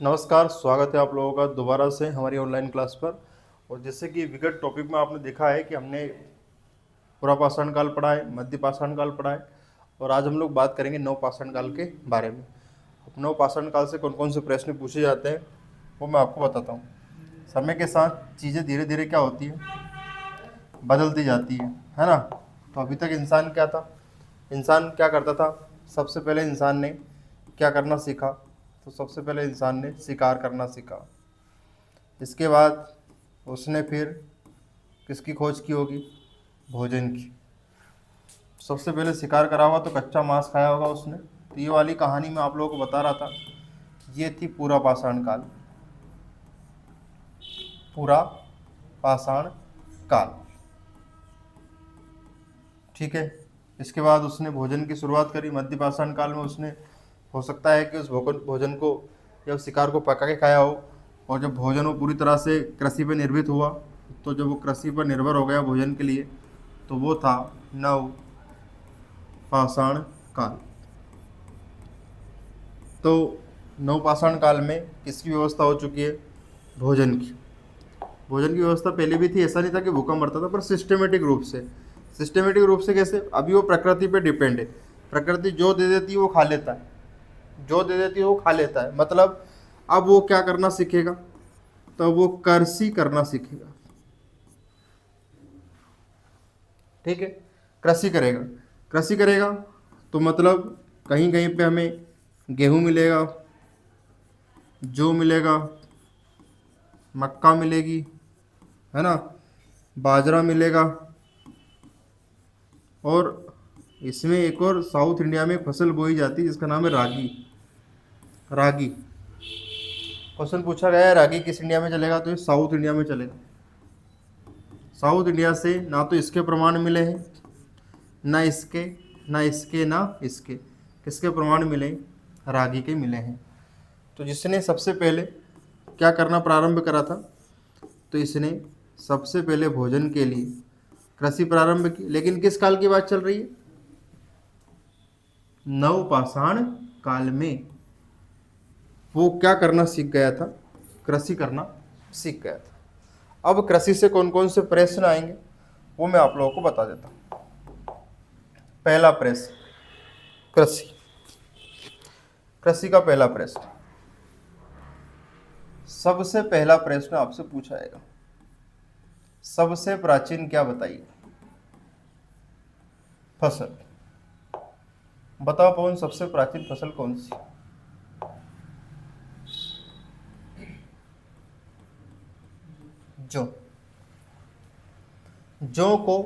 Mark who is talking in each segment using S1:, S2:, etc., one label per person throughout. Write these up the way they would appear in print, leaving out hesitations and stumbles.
S1: नमस्कार, स्वागत है आप लोगों का दोबारा से हमारी ऑनलाइन क्लास पर। और जैसे कि विगत टॉपिक में आपने देखा है कि हमने पुरापाषाण काल पढ़ा है, मध्य पाषाण काल पढ़ा है, और आज हम लोग बात करेंगे नवपाषाण काल के बारे में। अब नवपाषाण काल से कौन कौन से प्रश्न पूछे जाते हैं वो मैं आपको बताता हूँ। समय के साथ चीज़ें धीरे धीरे क्या होती है, बदलती जाती है ना। तो अभी तक इंसान क्या था, इंसान क्या करता था। सबसे पहले इंसान ने क्या करना सीखा, तो सबसे पहले इंसान ने शिकार करना सीखा। इसके बाद उसने फिर किसकी खोज की होगी, भोजन की। सबसे पहले शिकार करा होगा तो कच्चा मांस खाया होगा उसने। तो ये वाली कहानी मैं आप लोगों को बता रहा था, ये थी पूरा पाषाण काल। पूरा पाषाण काल, ठीक है। इसके बाद उसने भोजन की शुरुआत करी। मध्य पाषाण काल में उसने, हो सकता है कि उस भोजन को या उस शिकार को पका के खाया हो। और जब भोजन वो पूरी तरह से कृषि पर निर्भर हुआ, तो जब वो कृषि पर निर्भर हो गया भोजन के लिए, तो वो था नव पाषाण काल। तो नवपाषाण काल में किसकी व्यवस्था हो चुकी है, भोजन की। भोजन की व्यवस्था पहले भी थी, ऐसा नहीं था कि भूखा मरता था, पर सिस्टमेटिक रूप से। सिस्टमेटिक रूप से कैसे, अभी वो प्रकृति पे डिपेंड है। प्रकृति जो दे देती है वो खा लेता है, जो दे देती है वो खा लेता है। मतलब अब वो क्या करना सीखेगा, तो वो कृषि करना सीखेगा, ठीक है। कृषि करेगा, कृषि करेगा तो मतलब कहीं कहीं पे हमें गेहूँ मिलेगा, जौ मिलेगा, मक्का मिलेगी, है ना, बाजरा मिलेगा। और इसमें एक और साउथ इंडिया में एक फसल बोई जाती है जिसका नाम है रागी। रागी क्वेश्चन पूछा गया है, रागी किस इंडिया में चलेगा, तो ये साउथ इंडिया में चलेगा। साउथ इंडिया से ना तो इसके प्रमाण मिले हैं, ना इसके, ना इसके, ना इसके। किसके प्रमाण मिले, रागी के मिले हैं। तो जिसने सबसे पहले क्या करना प्रारंभ करा था, तो इसने सबसे पहले भोजन के लिए कृषि प्रारंभ की। लेकिन किस काल की बात चल रही है, नवपाषाण काल में वो क्या करना सीख गया था, कृषि करना सीख गया था। अब कृषि से कौन कौन से प्रश्न आएंगे वो मैं आप लोगों को बता देता हूँ। पहला प्रश्न, कृषि। कृषि का पहला प्रश्न, सबसे पहला प्रश्न आपसे पूछा जाएगा, सबसे प्राचीन क्या बताइए, फसल। बताओ पवन, सबसे प्राचीन फसल कौन सी। जौ। जौ को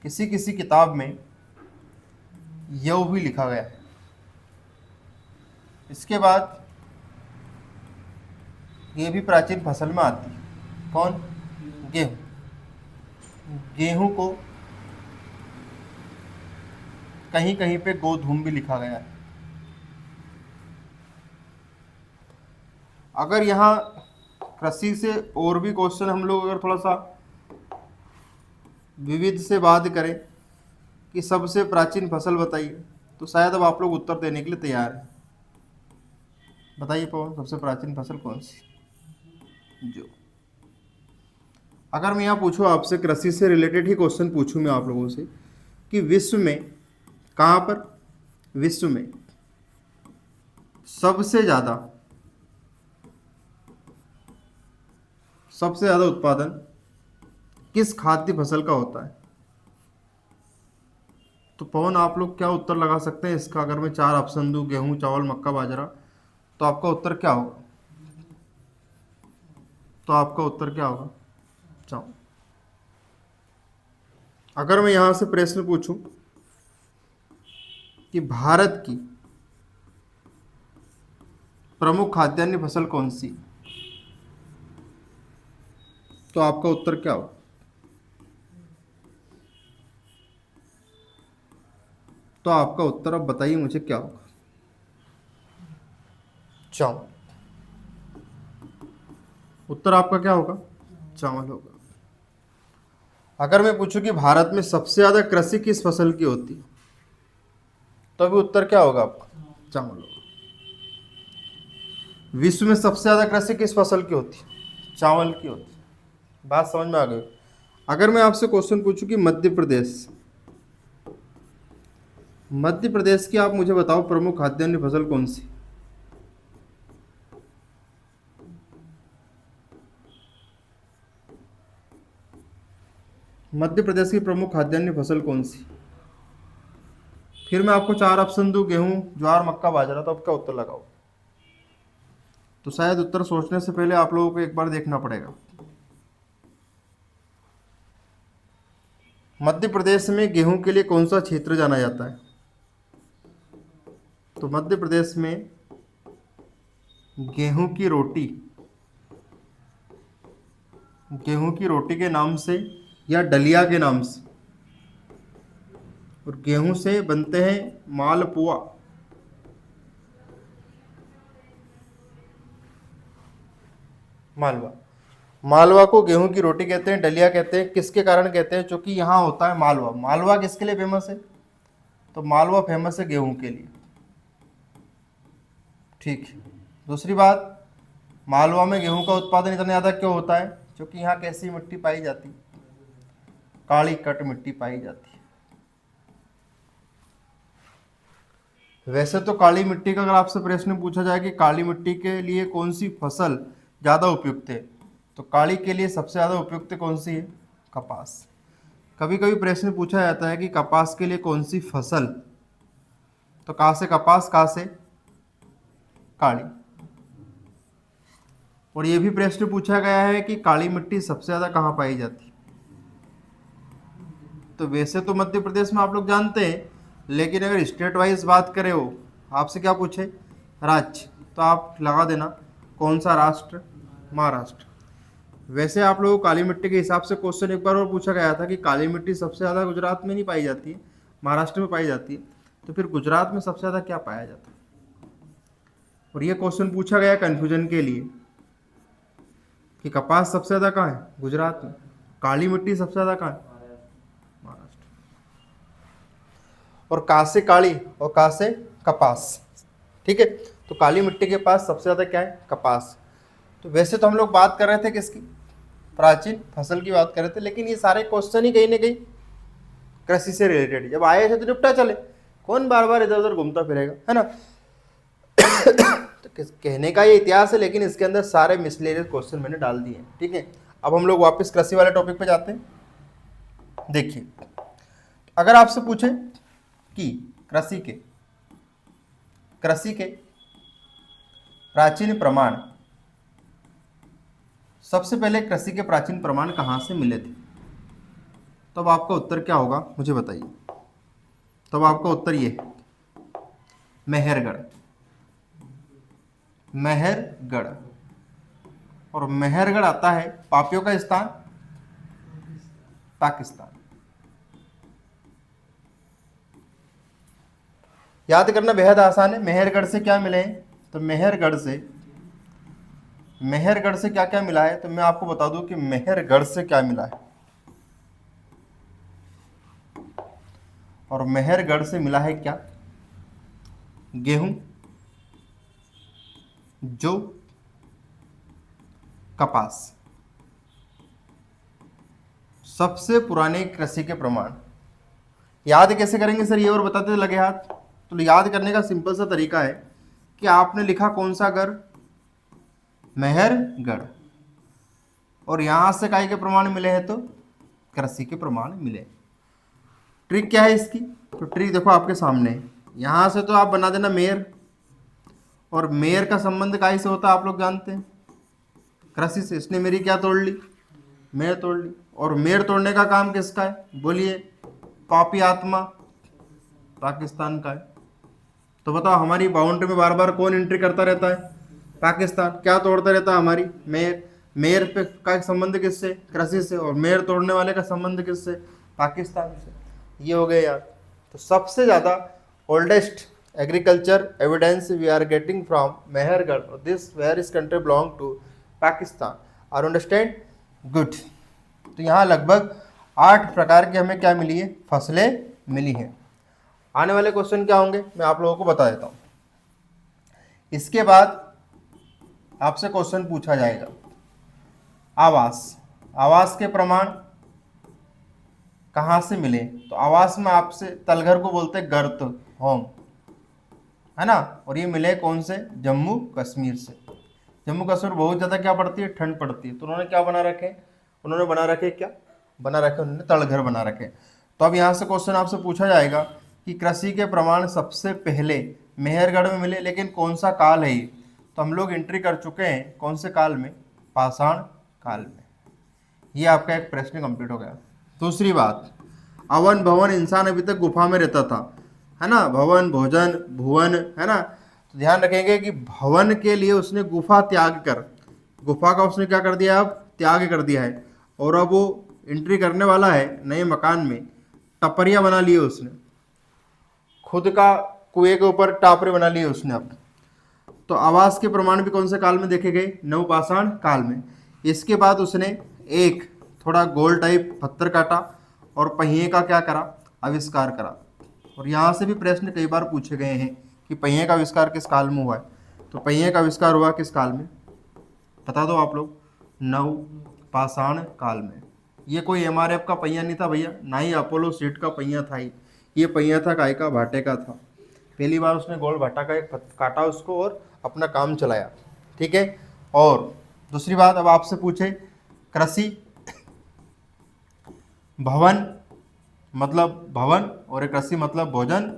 S1: किसी किसी किताब में यौ भी लिखा गया है। इसके बाद ये भी प्राचीन फसल में आती है, कौन, गेहूं। गेहूं को कहीं कहीं पे गोधूम भी लिखा गया है। अगर यहाँ कृषि से और भी क्वेश्चन हम लोग अगर थोड़ा सा विविध से बात करें कि सबसे प्राचीन फसल बताइए, तो शायद अब आप लोग उत्तर देने के लिए तैयार हैं। बताइए पवन, सबसे प्राचीन फसल कौन सी, जो। अगर मैं यहाँ पूछूँ आपसे, कृषि से रिलेटेड ही क्वेश्चन पूछूँ मैं आप लोगों से कि विश्व में कहाँ पर, विश्व में सबसे ज़्यादा, सबसे ज़्यादा उत्पादन किस खाद्य फसल का होता है, तो पवन आप लोग क्या उत्तर लगा सकते हैं इसका। अगर मैं चार ऑप्शन दूं, गेहूं, चावल, मक्का, बाजरा, तो आपका उत्तर क्या होगा, तो आपका उत्तर क्या होगा, चावल। अगर मैं यहां से प्रश्न पूछूं कि भारत की प्रमुख खाद्यान्न फसल कौन सी, तो आपका उत्तर क्या होगा, तो आपका उत्तर अब बताइए मुझे क्या होगा, चावल। उत्तर आपका क्या होगा, चावल होगा। अगर मैं पूछूं कि भारत में सबसे ज्यादा कृषि किस फसल की होती है, तो अभी उत्तर क्या होगा आपका, चावल होगा। विश्व में सबसे ज़्यादा कृषि किस फसल की होती है? चावल की होती है। बात समझ में आ गई? अगर मैं आपसे क्वेश्चन पूछूं कि मध्य प्रदेश की आप मुझे बताओ प्रमुख खाद्यान्न फसल कौन सी? मध्य प्रदेश की प्रमुख खाद्यान्न फसल कौन सी? फिर मैं आपको 4 ऑप्शन दूं, गेहूं, ज्वार, मक्का, बाजरा, तो आप क्या उत्तर लगाओ? तो शायद उत्तर सोचने से पहले आप लोगों को एक बार देखना पड़ेगा। मध्य प्रदेश में गेहूं के लिए कौन सा क्षेत्र जाना जाता है? तो मध्य प्रदेश में गेहूं की रोटी, गेहूं की रोटी के नाम से या दलिया के नाम से, और गेहूं से बनते हैं मालपुआ। मालवा, मालवा को गेहूं की रोटी कहते हैं, दलिया कहते हैं। किसके कारण कहते हैं? क्योंकि यहाँ होता है मालवा। मालवा किसके लिए फेमस है? तो मालवा फेमस है गेहूं के लिए। ठीक है। दूसरी बात, मालवा में गेहूं का उत्पादन इतना ज़्यादा क्यों होता है? क्योंकि यहाँ कैसी मिट्टी पाई जाती? काली कट मिट्टी पाई जाती है। वैसे तो काली मिट्टी का अगर आपसे प्रश्न पूछा जाए कि काली मिट्टी के लिए कौन सी फसल ज़्यादा उपयुक्त है, तो काली के लिए सबसे ज़्यादा उपयुक्त कौन सी है? कपास। कभी कभी प्रश्न पूछा जाता है कि कपास के लिए कौन सी फसल, तो कहाँ से कपास, कहाँ से काली। और ये भी प्रश्न पूछा गया है कि काली मिट्टी सबसे ज़्यादा कहाँ पाई जाती है? तो वैसे तो मध्य प्रदेश में आप लोग जानते हैं, लेकिन अगर स्टेट वाइज बात करें, हो आपसे क्या पूछे? राज्य, तो आप लगा देना कौन सा राष्ट्र? महाराष्ट्र। वैसे आप लोगों को काली मिट्टी के हिसाब से क्वेश्चन एक बार और पूछा गया था कि काली मिट्टी सबसे ज़्यादा गुजरात में नहीं पाई जाती है, महाराष्ट्र में पाई जाती है। तो फिर गुजरात में सबसे ज़्यादा क्या पाया जाता है? और ये क्वेश्चन पूछा गया कन्फ्यूजन के लिए कि कपास सबसे ज़्यादा कहाँ है? गुजरात में। काली मिट्टी सबसे ज़्यादा कहाँ है? महाराष्ट्र। और कहाँ से काली और कहाँ से कपास? ठीक है। तो काली मिट्टी के पास सबसे ज़्यादा क्या है? कपास। तो वैसे तो हम लोग बात कर रहे थे किसकी? प्राचीन फसल की बात कर रहे थे, लेकिन ये सारे क्वेश्चन ही कहीं ना कहीं कृषि से रिलेटेड। जब आए थे तो निपटा चले, कौन बार बार इधर उधर घूमता फिरेगा, है ना? तो कहने का ये इतिहास है, लेकिन इसके अंदर सारे मिसलेनियस क्वेश्चन मैंने डाल दिए हैं। ठीक है। अब हम लोग वापस कृषि वाले टॉपिक पे जाते हैं। देखिए, अगर आपसे पूछे कि कृषि के प्राचीन प्रमाण, सबसे पहले कृषि के प्राचीन प्रमाण कहाँ से मिले थे, तब आपका उत्तर क्या होगा मुझे बताइए। तब आपका उत्तर ये है, मेहरगढ़। मेहरगढ़। और मेहरगढ़ आता है पापियों का स्थान, पाकिस्तान। याद करना बेहद आसान है। मेहरगढ़ से क्या मिले हैं? तो मेहरगढ़ से क्या क्या मिला है, तो मैं आपको बता दूं कि मेहरगढ़ से क्या मिला है। और मेहरगढ़ से मिला है क्या? गेहूं, जौ, कपास। सबसे पुराने कृषि के प्रमाण याद कैसे करेंगे सर, ये और बताते लगे हाथ? तो याद करने का सिंपल सा तरीका है कि आपने लिखा कौन सा गढ़? मेहरगढ़। और यहां से काय के प्रमाण मिले हैं? तो कृषि के प्रमाण मिले। ट्रिक क्या है इसकी? तो ट्रिक देखो आपके सामने है। यहां से तो आप बना देना मेयर, और मेयर का संबंध काय से होता है आप लोग जानते हैं? कृषि से। इसने मेरी क्या तोड़ ली? मेयर तोड़ ली। और मेयर तोड़ने का काम किसका है बोलिए? पापी आत्मा पाकिस्तान का है। तो बताओ, हमारी बाउंड्री में बार बार कौन एंट्री करता रहता है? पाकिस्तान। क्या तोड़ता रहता है? हमारी मेयर। मेयर पे का संबंध किससे? कृषि से। और मेयर तोड़ने वाले का संबंध किससे? पाकिस्तान से। ये हो गए यार। तो सबसे ज़्यादा oldest agriculture evidence we are getting from Mehrgarh. This where is country belong to Pakistan. Are understand? Good. तो यहाँ लगभग 8 प्रकार की हमें क्या मिली है? फसलें मिली हैं। आने वाले क्वेश्चन क्या होंगे मैं आप लोगों को बता देता हूँ। इसके बाद आपसे क्वेश्चन पूछा जाएगा, आवास, आवास के प्रमाण कहाँ से मिले, तो आवास में आपसे तलघर को बोलते हैं गर्त, होम, है ना, और ये मिले कौन से, जम्मू कश्मीर से। जम्मू कश्मीर बहुत ज़्यादा क्या पड़ती है, ठंड पड़ती है, तो उन्होंने क्या बना रखे, उन्होंने बना रखे क्या बना रखे, उन्होंने तलघर बना रखे। तो अब यहाँ से क्वेश्चन आपसे पूछा जाएगा कि कृषि के प्रमाण सबसे पहले मेहरगढ़ में मिले, लेकिन कौन सा काल है ये, तो हम लोग एंट्री कर चुके हैं कौन से काल में, पाषाण काल में। ये आपका एक प्रश्न कंप्लीट हो गया। दूसरी बात, अवन भवन, इंसान अभी तक गुफा में रहता था, है ना, भवन भोजन भुवन, है ना, तो ध्यान रखेंगे कि भवन के लिए उसने गुफा त्याग कर, गुफा का उसने क्या कर दिया, अब त्याग कर दिया है, और अब वो एंट्री करने वाला है नए मकान में, टपरिया बना लिए उसने, खुद का कुएं के ऊपर टापरे बना लिए उसने अब। तो आवास के प्रमाण भी कौन से काल में देखे गए, नवपाषाण काल में। इसके बाद उसने एक थोड़ा गोल टाइप पत्थर काटा और पहिए का क्या करा, आविष्कार करा। और यहाँ से भी प्रश्न कई बार पूछे गए हैं कि पहिए का आविष्कार किस काल में हुआ है, तो पहिए का आविष्कार हुआ किस काल में, बता दो आप लोग, नवपाषाण काल में। ये कोई एमआरएफ का पहिया नहीं था भैया, ना ही अपोलो सीट का पहिया था ये पहिया था काय का, भाटे का था। पहली बार उसने गोल भाटा का एक काटा उसको और अपना काम चलाया, ठीक है। और दूसरी बात, अब आपसे पूछे कृषि, भवन मतलब भवन और एक कृषि मतलब भोजन,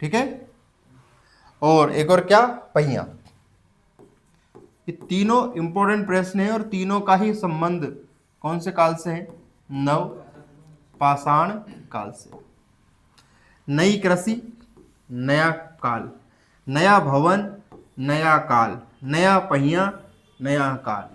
S1: ठीक है, और एक और क्या, पहिया। ये तीनों इंपॉर्टेंट प्रश्न है और तीनों का ही संबंध कौन से काल से है, नवपाषाण काल से। नई कृषि, नया काल, नया भवन, नया काल, नया पहिया, नया काल।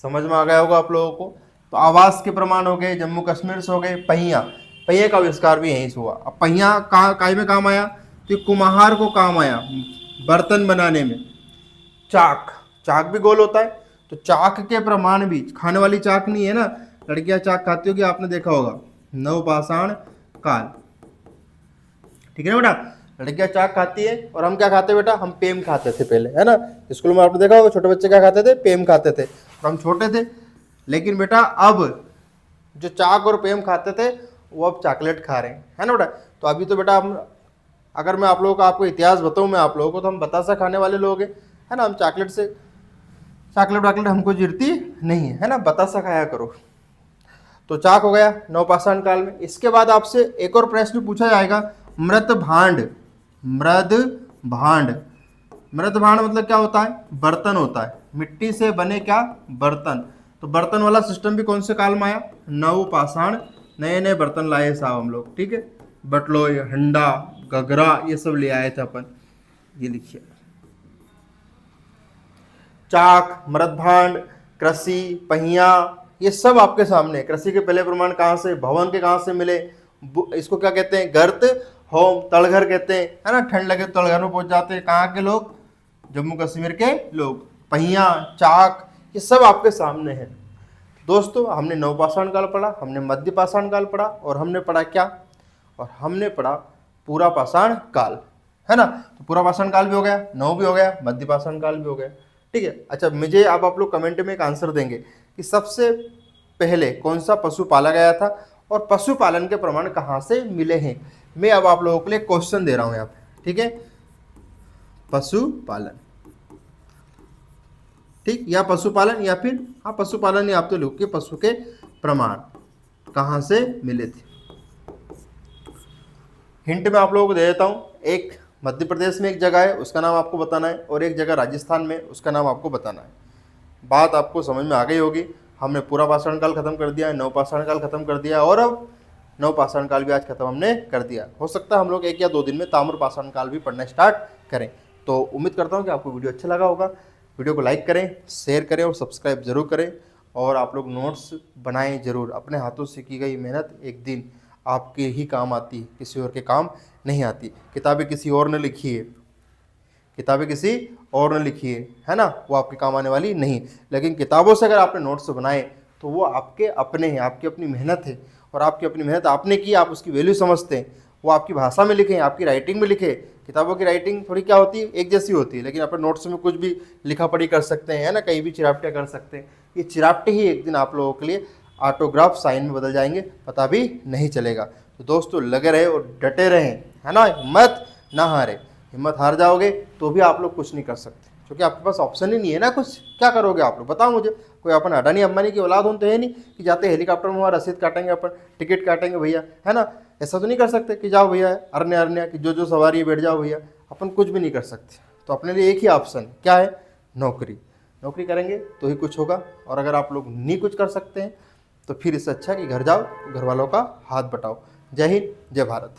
S1: समझ में आ गया होगा आप लोगों को। तो आवास के प्रमाण हो गए, जम्मू कश्मीर से हो गए, पहिया, पहिए का आविष्कार भी यहीं से हुआ। अब पहिया काय में काम आया, तो कुम्हार को काम आया बर्तन बनाने में। चाक, चाक भी गोल होता है, तो चाक के प्रमाण भी, खाने वाली चाक नहीं है ना, लड़कियां चाक खाती होगी, आपने देखा होगा, नवपाषाण काल, ठीक है ना बेटा, लड़कियां चाक खाती है और हम क्या खाते हैं बेटा, हम पेम खाते थे पहले, है ना, स्कूल में आपने देखा होगा छोटे बच्चे क्या खाते थे, पेम खाते थे, और हम छोटे थे। लेकिन बेटा अब जो चाक और पेम खाते थे वो अब चॉकलेट खा रहे हैं, है ना बेटा। तो अभी तो बेटा हम, अगर मैं आप लोगों का आपको इतिहास बताऊं मैं आप लोगों को, तो हम बतासा खाने वाले लोग हैं, है ना, हम चॉकलेट से, चॉकलेट वॉकलेट हमको जिरती नहीं है ना, बतासा खाया करो। तो चाक हो गया नवपाषाण काल में। इसके बाद आपसे एक और प्रश्न पूछा जाएगा, मृत भांड, मृद भांड, मृद भांड मतलब क्या होता है, बर्तन होता है, मिट्टी से बने क्या, बर्तन। तो बर्तन वाला सिस्टम भी कौन से काल में आया, नवपाषाण, नए नए बर्तन लाए साहब हम लोग, ठीक है, बटलोई, हंडा, गगरा, ये सब ले आए थे अपन। ये लिखिए, चाक, मृद भांड, कृषि, पहिया, ये सब आपके सामने। कृषि के पहले प्रमाण कहाँ से, भवन के कहाँ से मिले, इसको क्या कहते हैं, गर्त, होम, तलघर कहते हैं, है ना, ठंड लगे तो तलघर में पहुंच जाते हैं, कहाँ के लोग, जम्मू कश्मीर के लोग। पहिया, चाक, ये सब आपके सामने है। दोस्तों हमने नवपाषाण काल पढ़ा, हमने मध्य पाषाण काल पढ़ा, और हमने पढ़ा क्या, और हमने पढ़ा पूरा पाषाण काल, है ना। तो पूरा पाषाण काल भी हो गया, नव भी हो गया, मध्य पाषाण काल भी हो गया, ठीक है। अच्छा, मुझे अब आप लोग कमेंट में एक आंसर देंगे कि सबसे पहले कौन सा पशु पाला गया था और पशुपालन के प्रमाण कहाँ से मिले हैं। मैं अब आप लोगों के लिए क्वेश्चन दे रहा हूं यहाँ पे, ठीक है, पशुपालन, ठीक, या पशुपालन या फिर हाँ पशुपालन, या आप तो लोग के पशु के प्रमाण कहाँ से मिले थे। हिंट में आप लोगों को दे देता हूँ, एक मध्य प्रदेश में एक जगह है उसका नाम आपको बताना है, और एक जगह राजस्थान में उसका नाम आपको बताना है। बात आपको समझ में आ गई होगी। हमने पूरा पाषाण काल खत्म कर दिया है, नवपाषाण काल खत्म कर दिया, और अब नवपाषाण काल भी आज खत्म हमने कर दिया। हो सकता है हम लोग 1 या 2 दिन में ताम्रपाषाण काल भी पढ़ना स्टार्ट करें। तो उम्मीद करता हूँ कि आपको वीडियो अच्छा लगा होगा। वीडियो को लाइक करें, शेयर करें और सब्सक्राइब जरूर करें, और आप लोग नोट्स बनाएं जरूर। अपने हाथों से की गई मेहनत एक दिन आपके ही काम आती है, किसी और के काम नहीं आती। किताबें किसी और ने लिखी है, किताबें किसी और ने लिखी है ना, वो आपके काम आने वाली नहीं। लेकिन किताबों से अगर आपने नोट्स बनाए तो वो आपके अपने हैं, आपकी अपनी मेहनत है, और आपकी अपनी मेहनत आपने की, आप उसकी वैल्यू समझते हैं, वो आपकी भाषा में लिखें, आपकी राइटिंग में लिखे। किताबों की राइटिंग थोड़ी क्या होती है, एक जैसी होती है, लेकिन अपन नोट्स में कुछ भी लिखा पढ़ी कर सकते हैं, है ना, कहीं भी चिरापटे कर सकते हैं। ये चिरापटे ही एक दिन आप लोगों के लिए ऑटोग्राफ साइन में बदल जाएंगे, पता भी नहीं चलेगा। तो दोस्तों लगे रहे और डटे रहें, है ना, हिम्मत ना हारे। हिम्मत हार जाओगे तो भी आप लोग कुछ नहीं कर सकते, क्योंकि आपके पास ऑप्शन ही नहीं है ना कुछ। क्या करोगे आप लोग, बताओ मुझे। कोई अपन अडानी अंबानी की औलाद हो तो है नहीं कि जाते हेलीकॉप्टर में वहाँ रसीद काटेंगे, अपन टिकट काटेंगे भैया, है ना। ऐसा तो नहीं कर सकते कि जाओ भैया अरण्य अरण्य कि जो सवारी है बैठ जाओ भैया। अपन कुछ भी नहीं कर सकते। तो अपने लिए एक ही ऑप्शन क्या है, नौकरी। नौकरी करेंगे तो ही कुछ होगा। और अगर आप लोग नहीं कुछ कर सकते हैं तो फिर इससे अच्छा है कि घर जाओ, घर वालों का हाथ बटाओ। जय हिंद, जय भारत।